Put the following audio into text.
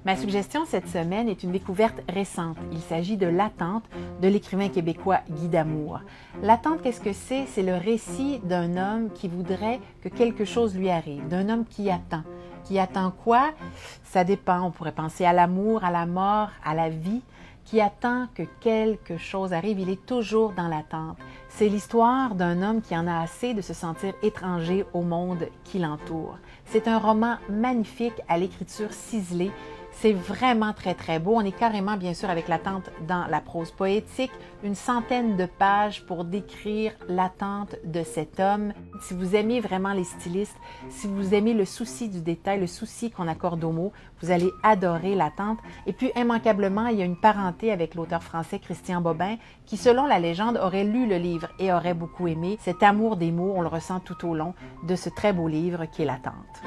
Ma suggestion cette semaine est une découverte récente. Il s'agit de L'Attente de l'écrivain québécois Guy Damour. L'Attente, qu'est-ce que c'est? C'est le récit d'un homme qui voudrait que quelque chose lui arrive, d'un homme qui attend. Qui attend quoi? Ça dépend. On pourrait penser à l'amour, à la mort, à la vie. Qui attend que quelque chose arrive, il est toujours dans l'attente. C'est l'histoire d'un homme qui en a assez de se sentir étranger au monde qui l'entoure. C'est un roman magnifique à l'écriture ciselée. C'est vraiment très, très beau. On est carrément, bien sûr, avec l'attente dans la prose poétique. Une centaine de pages pour décrire l'attente de cet homme. Si vous aimez vraiment les stylistes, si vous aimez le souci du détail, le souci qu'on accorde aux mots, vous allez adorer l'attente. Et puis, immanquablement, il y a une parenté avec l'auteur français Christian Bobin, qui, selon la légende, aurait lu le livre et aurait beaucoup aimé. Cet amour des mots, on le ressent tout au long de ce très beau livre qui est L'Attente.